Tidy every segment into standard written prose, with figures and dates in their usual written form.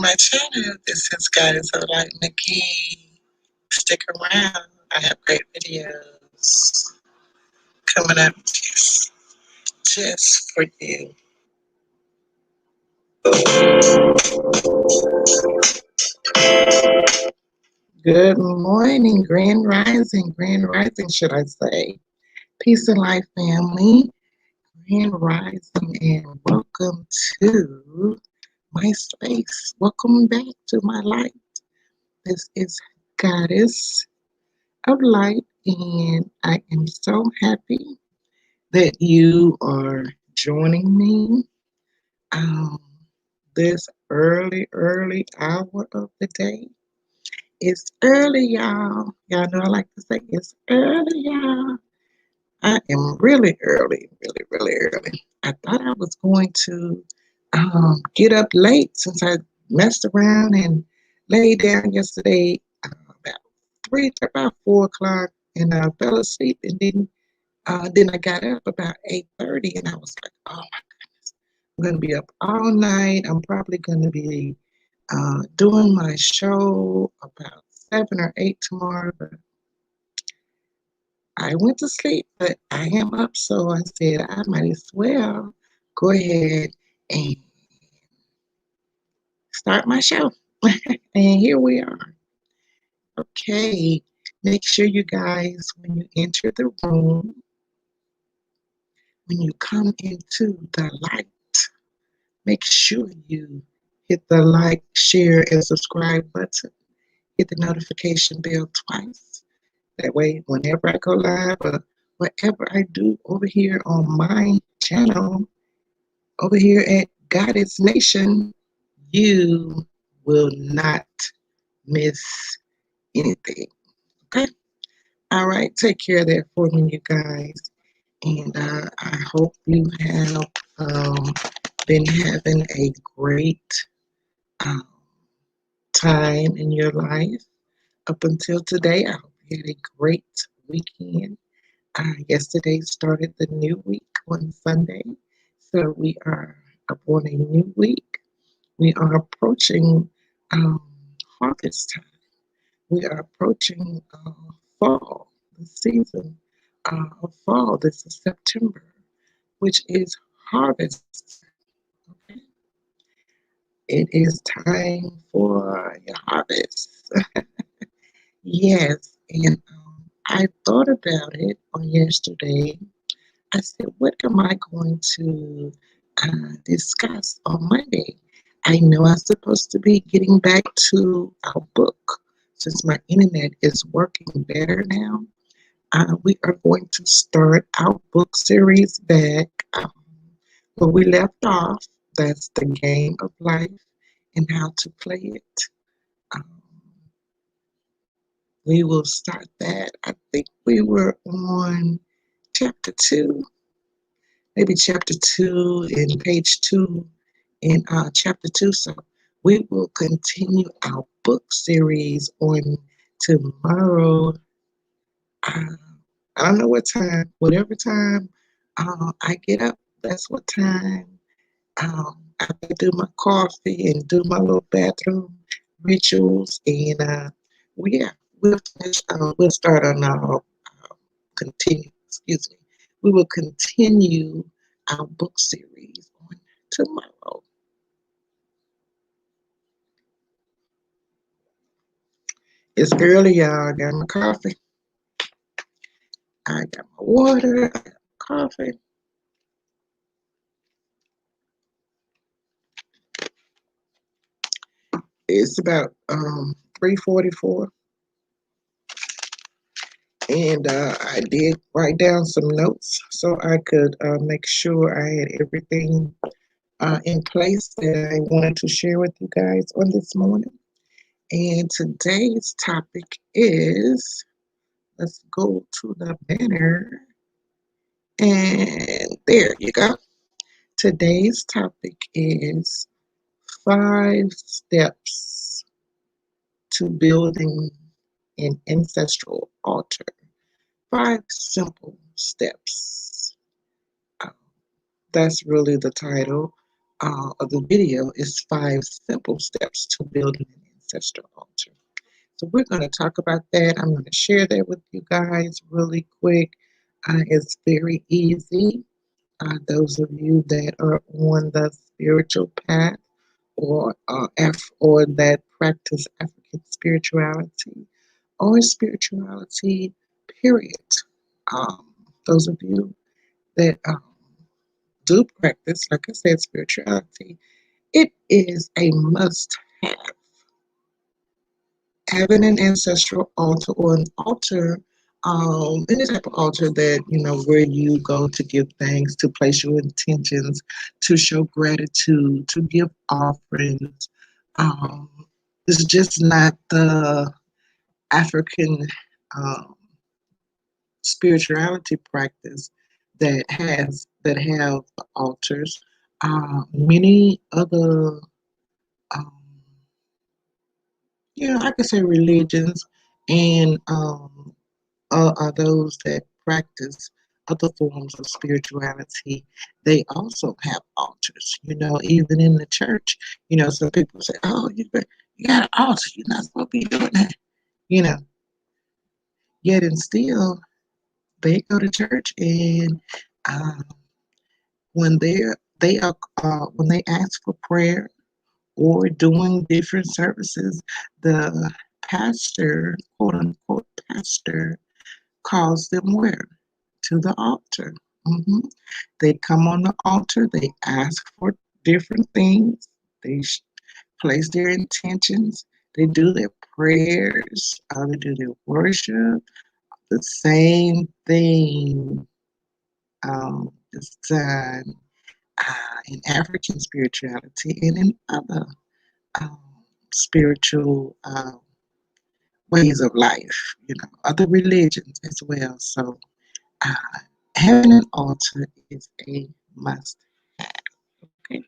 my channel. This is Goddess of Light Magee. Stick around. I have great videos coming up just for you. Good morning, Grand Rising, should I say. Peace and life, family. Grand Rising, and welcome to my space. Welcome back to my light. This is Goddess of Light, and I am so happy that you are joining me um, this early hour of the day. It's early, y'all. Y'all know I like to say it's early, y'all. I am really early, really early. I thought I was going to get up late since I messed around and laid down yesterday about about 4 o'clock, and I fell asleep and didn't. Then I got up about 8:30, and I was like, "Oh my goodness, I'm gonna be up all night. I'm probably gonna be doing my show about 7 or 8 tomorrow." But I went to sleep, but I am up, so I said I might as well go ahead and start my show. And here we are. Okay, make sure you guys, when you enter the room, when you come into the light, make sure you hit the like, share, and subscribe button. Hit the notification bell twice. That way, whenever I go live or whatever I do over here on my channel, over here at Goddess Nation, you will not miss anything. Okay? All right. Take care of that for me, you guys. And I hope you have um, been having a great um, time in your life up until today. I hope you had a great weekend. Yesterday started the new week on Sunday, so we are upon a new week. We are approaching um, harvest time. We are approaching fall, the season of fall. This is September, which is harvest. Okay? It is time for your harvest. Yes, and I thought about it on yesterday. I said, what am I going to discuss on Monday? I know I'm supposed to be getting back to our book since my internet is working better now. We are going to start our book series back where we left off. That's the game of life and how to play it. Um, we will start that. I think we were on chapter 2, maybe chapter 2 and page 2 in chapter 2. So we will continue our book series on tomorrow. Uh, I don't know what time, whatever time I get up, that's what time I do my coffee and do my little bathroom rituals. And yeah, we'll finish, we'll start on our excuse me, we will continue our book series on tomorrow. It's early, y'all. I got my coffee. I got my water. I got my coffee. It's about 3:44, and I did write down some notes so I could make sure I had everything in place that I wanted to share with you guys on this morning. And today's topic is, let's go to the banner, and there you go. Today's topic is 5 steps to building an ancestral altar. 5 simple steps. Uh, That's really the title. of the video is 5 simple steps to building an ancestral altar. So we're going to talk about that. I'm going to share that with you guys really quick. It's very easy. Those of you that are on the spiritual path or that practice African spirituality or spirituality, period. Um, those of you that do practice, like I said, spirituality, it is a must have. Having an ancestral altar or an altar, any type of altar that, where you go to give thanks, to place your intentions, to show gratitude, to give offerings. Um, it's just not the African um, spirituality practice that have altars. Many other, um, I could say religions and are those that practice other forms of spirituality. They also have altars. Even in the church. Some people say, "Oh, you got an altar. You're not supposed to be doing that." You know, Yet and still they go to church and um, when they ask for prayer or doing different services, the pastor, quote unquote pastor, calls them where? To the altar. hmm They come on the altar, they ask for different things, they place their intentions, they do their prayers, they do their worship. The same thing is done in African spirituality and in other um, spiritual ways of life, other religions as well. So uh, having an altar is a must have. Okay,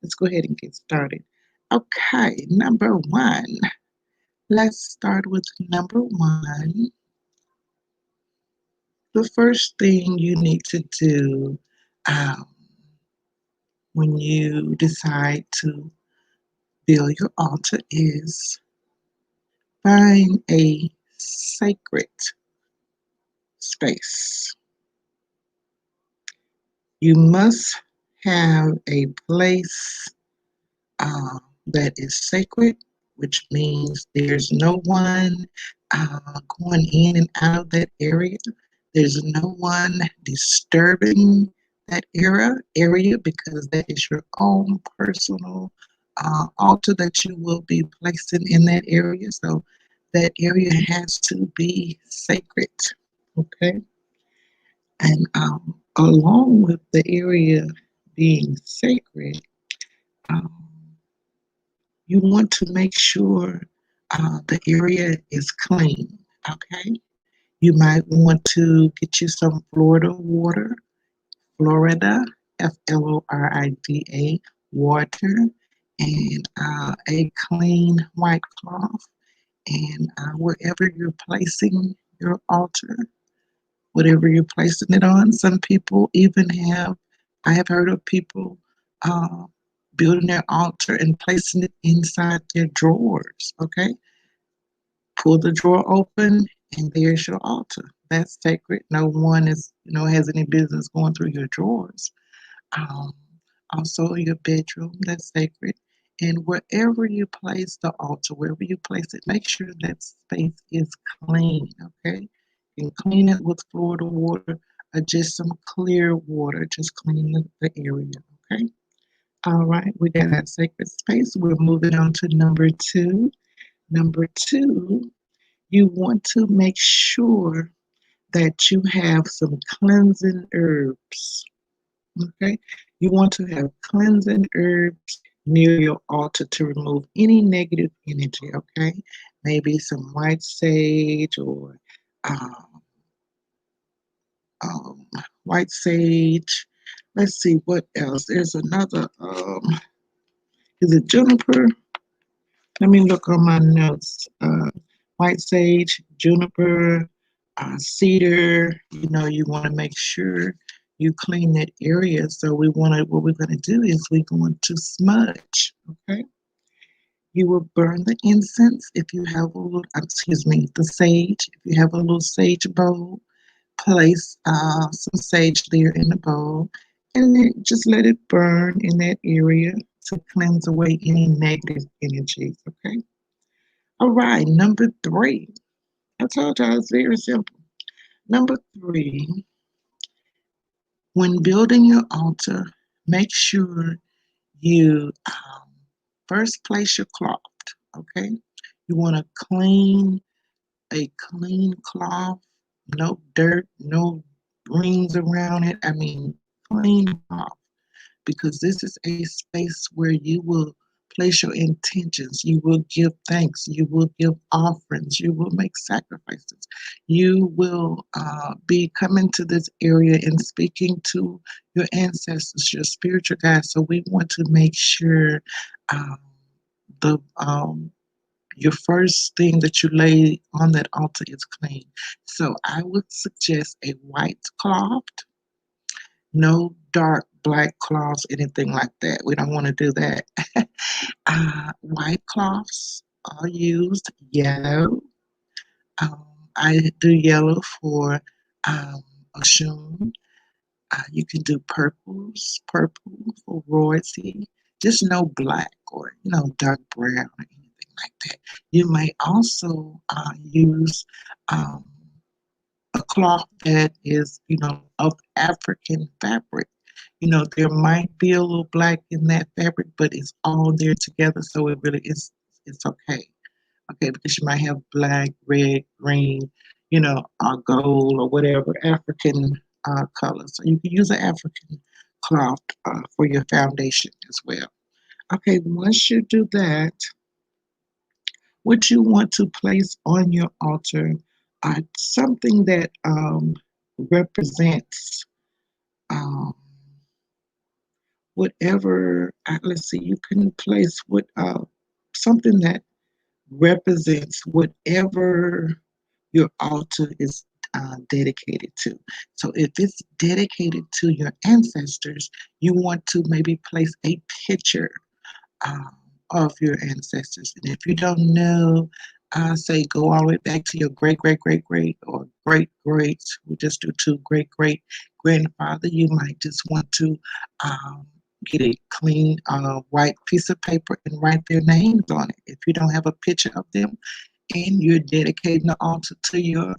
let's go ahead and get started. Okay, number one. Let's start with number one. The first thing you need to do um, when you decide to build your altar is find a sacred space. You must have a place that is sacred, which means there's no one going in and out of that area. There's no one disturbing that area because that is your own personal altar that you will be placing in that area. So that area has to be sacred. Okay. And along with the area being sacred, um, you want to make sure the area is clean. Okay. You might want to get you some Florida, Florida water, and a clean white cloth. And wherever you're placing your altar, whatever you're placing it on, some people even I have heard of people uh, building their altar and placing it inside their drawers. Okay, pull the drawer open, and there's your altar. That's sacred. No one has any business going through your drawers. Um, Also, your bedroom, that's sacred. And wherever you place the altar, wherever you place it, make sure that space is clean, okay? And clean it with Florida water or just some clear water, just clean the area, okay? All right, we got that sacred space. We're moving on to number two. Number two, you want to make sure that you have some cleansing herbs. Okay, you want to have cleansing herbs near your altar to remove any negative energy. Okay, maybe some white sage or um, um, white sage. Let's see what else. There's another. Is it juniper? Let me look on my notes. White sage, juniper, cedar. You want to make sure you clean that area. So what we're gonna do is we're going to smudge. Okay. You will burn the incense if you have a little, excuse me, the sage. If you have a little sage bowl, place some sage there in the bowl, and then just let it burn in that area to cleanse away any negative energies. Okay. All right. Number three. I told y'all it's very simple. Number three, when building your altar, make sure you first place your cloth. Okay. You want to a clean cloth, no dirt, no rings around it. I mean, clean cloth, because this is a space where you will place your intentions, you will give thanks, you will give offerings, you will make sacrifices, you will be coming to this area and speaking to your ancestors, your spiritual guides. So we want to make sure um, the your first thing that you lay on that altar is clean. So I would suggest a white cloth, no dark black cloths, anything like that. We don't want to do that. White cloths are used, yellow. Um, I do yellow for Oshun. You can do purple for royalty. Just no black or dark brown or anything like that. You may also use um, a cloth that is of African fabric. There might be a little black in that fabric, but it's all there together, so it really is it's okay. Okay, because you might have black, red, green, gold or whatever African colors. So you can use an African cloth for your foundation as well. Okay, once you do that, what you want to place on your altar are something that represents um, whatever. Let's see, you can place something that represents whatever your altar is dedicated to. So if it's dedicated to your ancestors, you want to maybe place a picture um, of your ancestors. And if you don't know, say go all the way back to your great, great, great, great, or great, great, we just do two great, great grandfather. You might just want to get a clean white piece of paper and write their names on it. If you don't have a picture of them, and you're dedicating the altar to your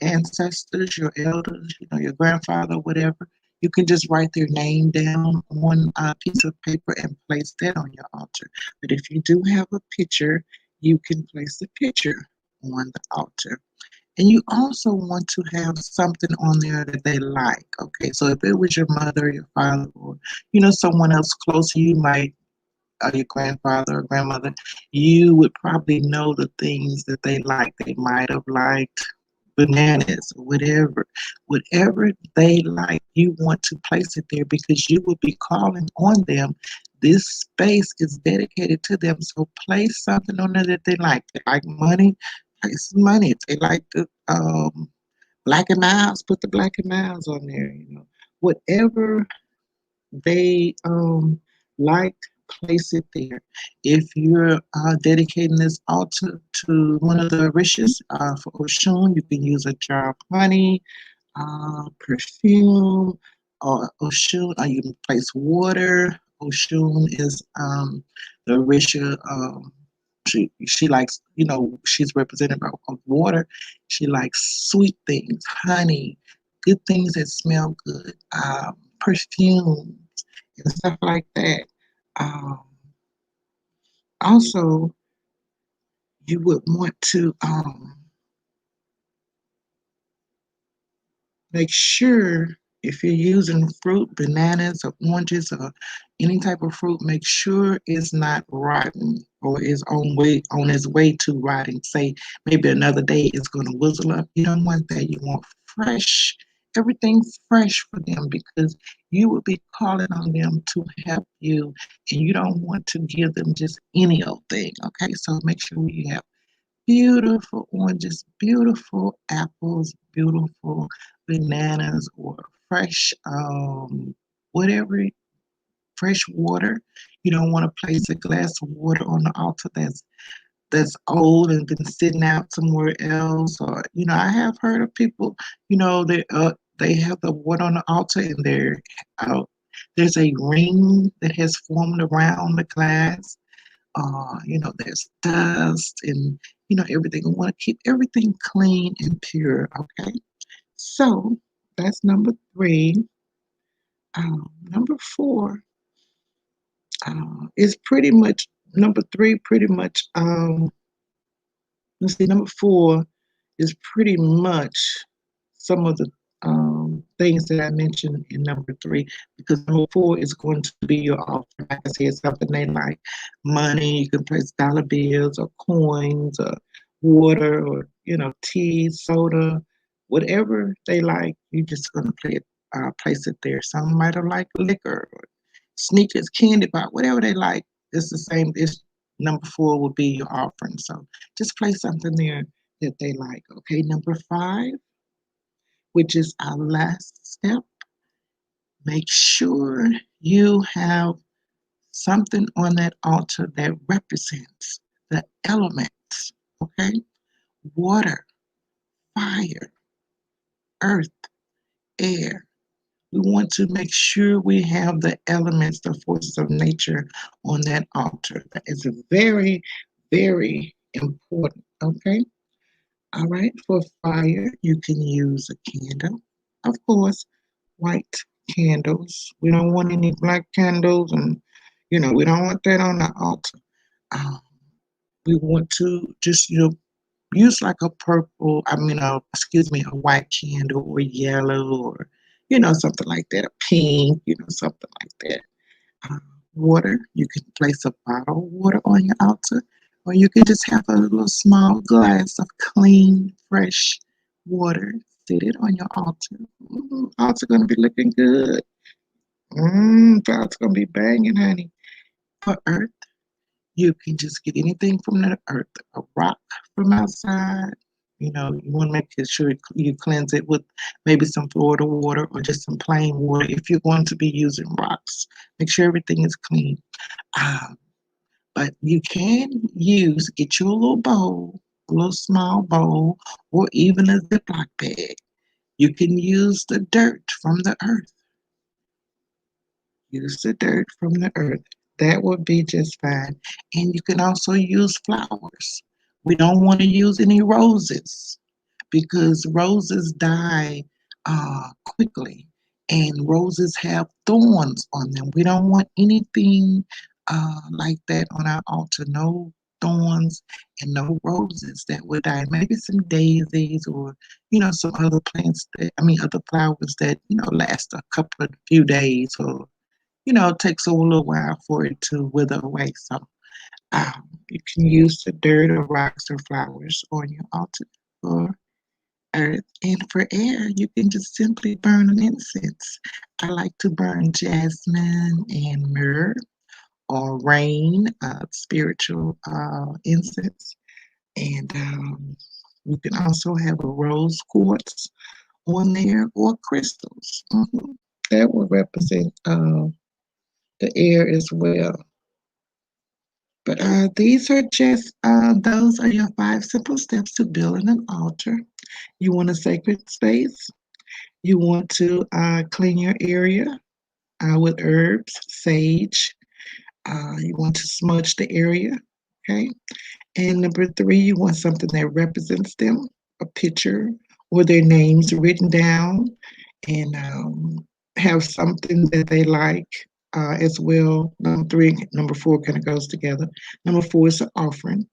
ancestors, your elders, your grandfather, whatever. You can just write their name down on a piece of paper and place that on your altar. But if you do have a picture, you can place the picture on the altar. And you also want to have something on there that they like. Okay, so if it was your mother, your father, or someone else close to you, might your grandfather or grandmother, you would probably know the things that they like. They might have liked bananas or whatever. Whatever they like, you want to place it there because you will be calling on them. This space is dedicated to them. So place something on there that they like. They like money, place money. If they like the black and miles, put the black and miles on there. Whatever they like, place it there. If you're dedicating this altar to one of the wishes for Oshun, you can use a jar of honey, perfume, or Oshun, or you can place water. Oshun is the Orisha. She likes, she's represented by water. She likes sweet things, honey, good things that smell good, perfumes, and stuff like that. Um, Also, you would want to make sure if you're using fruit, bananas or oranges or any type of fruit, make sure it's not rotten or is on its way to rotting. Say maybe another day it's going to wizzle up. You don't want that. You want fresh, everything fresh for them because you will be calling on them to help you, and you don't want to give them just any old thing. Okay, so make sure you have beautiful oranges, beautiful apples, beautiful bananas or fresh, whatever, fresh water. You don't want to place a glass of water on the altar that's old and been sitting out somewhere else. Or I have heard of people, they have the water on the altar and uh, there's a ring that has formed around the glass. There's dust and everything. We want to keep everything clean and pure. Okay, so that's number three. Number four is pretty much number three. Pretty much. Let's see. Number four is pretty much some of the things that I mentioned in number three, because number four is going to be your offering. Like I said, something they like money. You can place dollar bills or coins or water or tea, soda, whatever they like. You're just going to place it there. Some might have like liquor or sneakers, candy bar, whatever they like. It's the same. It's number four will be your offering. So just place something there that they like. Okay, number five, which is our last step, make sure you have something on that altar that represents the elements. Okay, water, fire, earth, air. We want to make sure we have the elements, the forces of nature on that altar. That is very, very important. Okay. All right. For fire, you can use a candle. Of course, white candles. We don't want any black candles, and we don't want that on the altar. Um, we want to just use like a purple. I mean, excuse me, a white candle or yellow or something like that. A pink, something like that. Uh, Water. You can place a bottle of water on your altar, or you can just have a little small glass of clean, fresh water. Sit it on your altar. Altar gonna be looking good. The altar gonna be banging, honey. For earth, you can just get anything from the earth. A rock from outside. You want to make sure you cleanse it with maybe some Florida water or just some plain water. If you're going to be using rocks, make sure everything is clean. Um, but you can get you a little bowl, a little small bowl, or even a Ziploc bag. You can use the dirt from the earth. Use the dirt from the earth. That would be just fine. And you can also use flowers. We don't want to use any roses because roses die quickly and roses have thorns on them. We don't want anything like that on our altar. No thorns and no roses that would die. Maybe some daisies or some other plants other flowers that last a couple of few days, or it takes a little while for it to wither away. So you can use the dirt or rocks or flowers on your altar for earth. And for air, you can just simply burn an incense. I like to burn jasmine and myrrh or rain, spiritual incense. And you can also have a rose quartz on there or crystals. That will represent the air as well. But these are just, those are your 5 simple steps to building an altar. You want a sacred space. You want to clean your area with herbs, sage. You want to smudge the area. Okay. And number three, you want something that represents them, a picture or their names written down, and have something that they like as well. Number three, number four kind of goes together. Number four is an offering.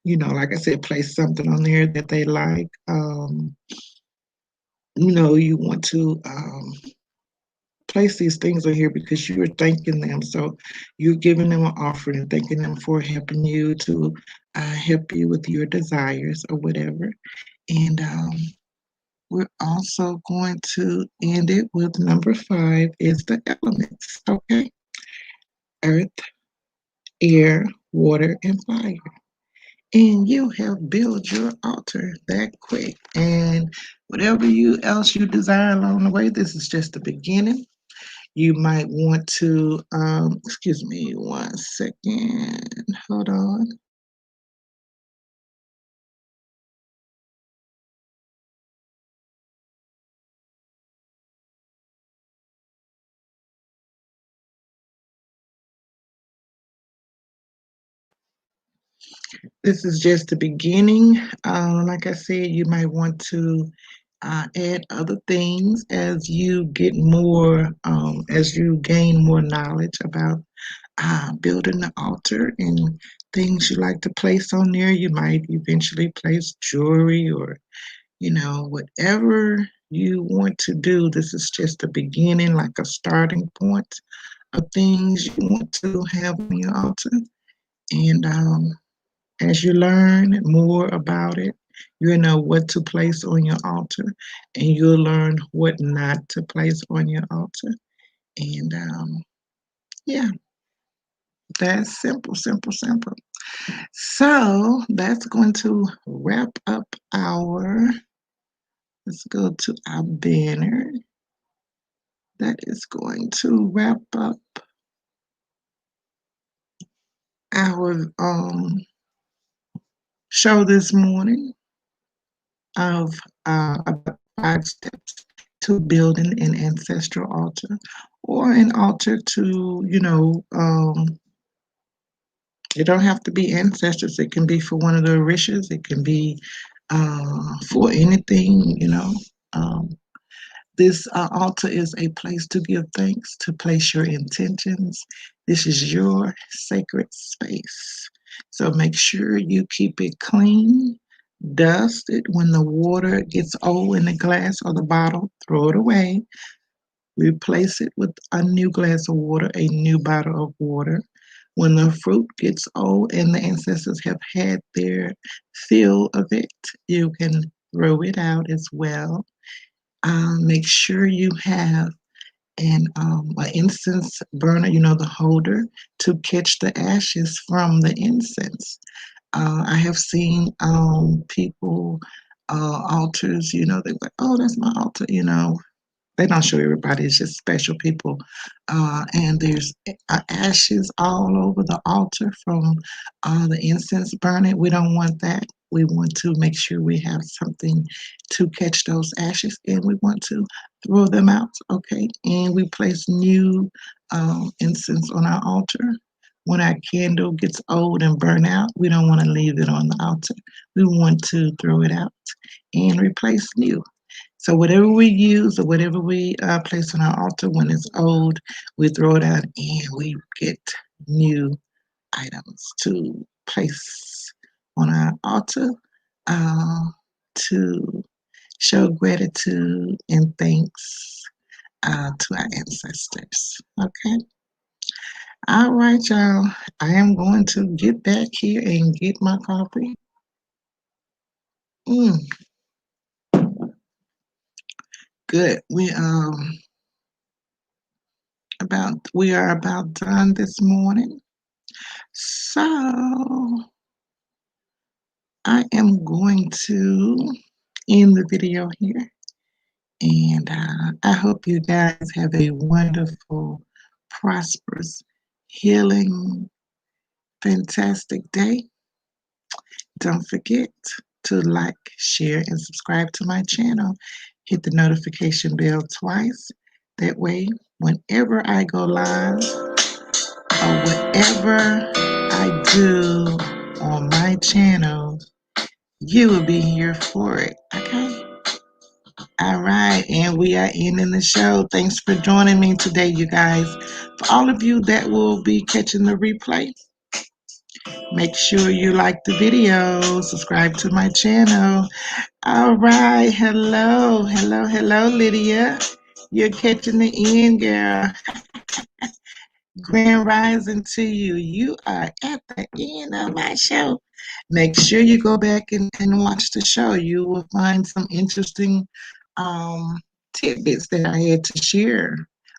Like I said, place something on there that they like. You want to place these things on here because you are thanking them. So you're giving them an offering and thanking them for helping you to help you with your desires or whatever. And we're also going to end it with number 5 is the elements. Okay. Earth, air, water, and fire. And you have built your altar that quick. And whatever else you desire along the way, this is just the beginning. You might want to, excuse me 1 second, hold on. This is just the beginning. Like I said, you might want to add other things as you get more, as you gain more knowledge about building the altar and things you like to place on there. You might eventually place jewelry or, whatever you want to do. This is just the beginning, like a starting point of things you want to have on your altar. And as you learn more about it, you'll know what to place on your altar, and you'll learn what not to place on your altar. And yeah, that's simple, simple, simple. So that's going to wrap up let's go to our banner. That is going to wrap up our show this morning of about 5 steps to building an ancestral altar or an altar to, it don't have to be ancestors. It can be for one of the Orishas. It can be for anything. Um, this altar is a place to give thanks, to place your intentions. This is your sacred space. So make sure you keep it clean, dust it. When the water gets old in the glass or the bottle, throw it away. Replace it with a new glass of water, a new bottle of water. When the fruit gets old and the ancestors have had their fill of it, you can throw it out as well. Make sure you have an incense burner, the holder, to catch the ashes from the incense. I have seen people altars, they're like, oh, that's my altar. They don't show everybody. It's just special people. And there's ashes all over the altar from the incense burning. We don't want that. We want to make sure we have something to catch those ashes, and we want to throw them out. Okay. And we place new incense on our altar. When our candle gets old and burn out, we don't want to leave it on the altar. We want to throw it out and replace new. So whatever we use or whatever we place on our altar when it's old, we throw it out and we get new items to place on our altar uh, to show gratitude and thanks to our ancestors. Okay. All right, y'all. I am going to get back here and get my coffee. Mm, good. We are about done this morning. So I am going to end the video here. And I hope you guys have a wonderful, prosperous, healing, fantastic day. Don't forget to like, share, and subscribe to my channel. Hit the notification bell twice. That way, whenever I go live or whatever I do on my channel, you will be here for it. Okay? All right. And we are ending the show. Thanks for joining me today, you guys. For all of you that will be catching the replay, make sure you like the video, subscribe to my channel. All right. Hello. Hello. Hello, Lydia. You're catching the end, girl. Grand rising to you. You are at the end of my show. Make sure you go back and watch the show. You will find some interesting um, tidbits that I had to share.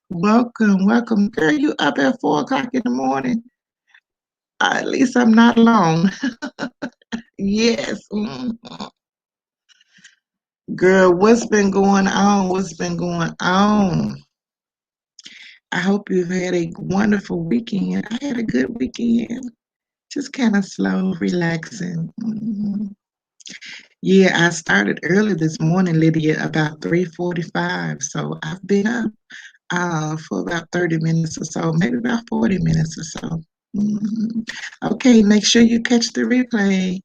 Welcome, welcome. Girl, you up at 4 o'clock in the morning? At least I'm not alone. Yes. Girl, what's been going on? What's been going on? I hope you've had a wonderful weekend. I had a good weekend. Just kind of slow, relaxing. Yeah, I started early this morning, Lydia, about 3:45. So I've been up for about 30 minutes or so, maybe about 40 minutes or so. Mhm. Okay, make sure you catch the replay.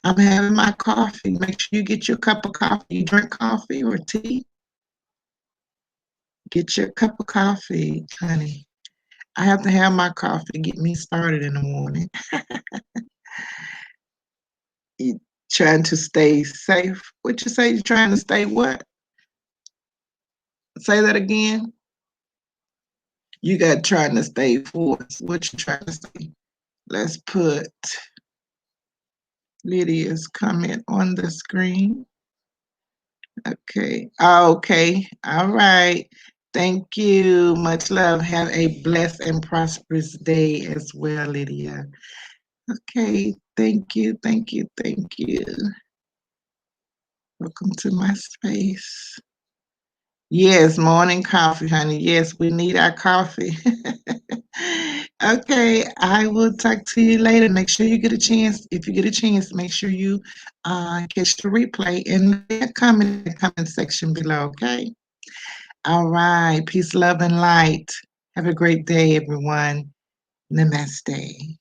I'm having my coffee. Make sure you get your cup of coffee. You drink coffee or tea? Get your cup of coffee, honey. I have to have my coffee to get me started in the morning. You trying to stay safe. What you say? You trying to stay what? Say that again. You got trying to stay forced. What you trying to say? Let's put Lydia's comment on the screen. Okay. Okay. All right. Thank you. Much love. Have a blessed and prosperous day as well, Lydia. Okay. Thank you. Thank you. Thank you. Welcome to my space. Yes, morning coffee, honey. Yes, we need our coffee. Okay, I will talk to you later. Make sure you get a chance. If you get a chance, make sure you catch the replay and comment in the comment section below, okay? All right. Peace, love, and light. Have a great day, everyone. Namaste.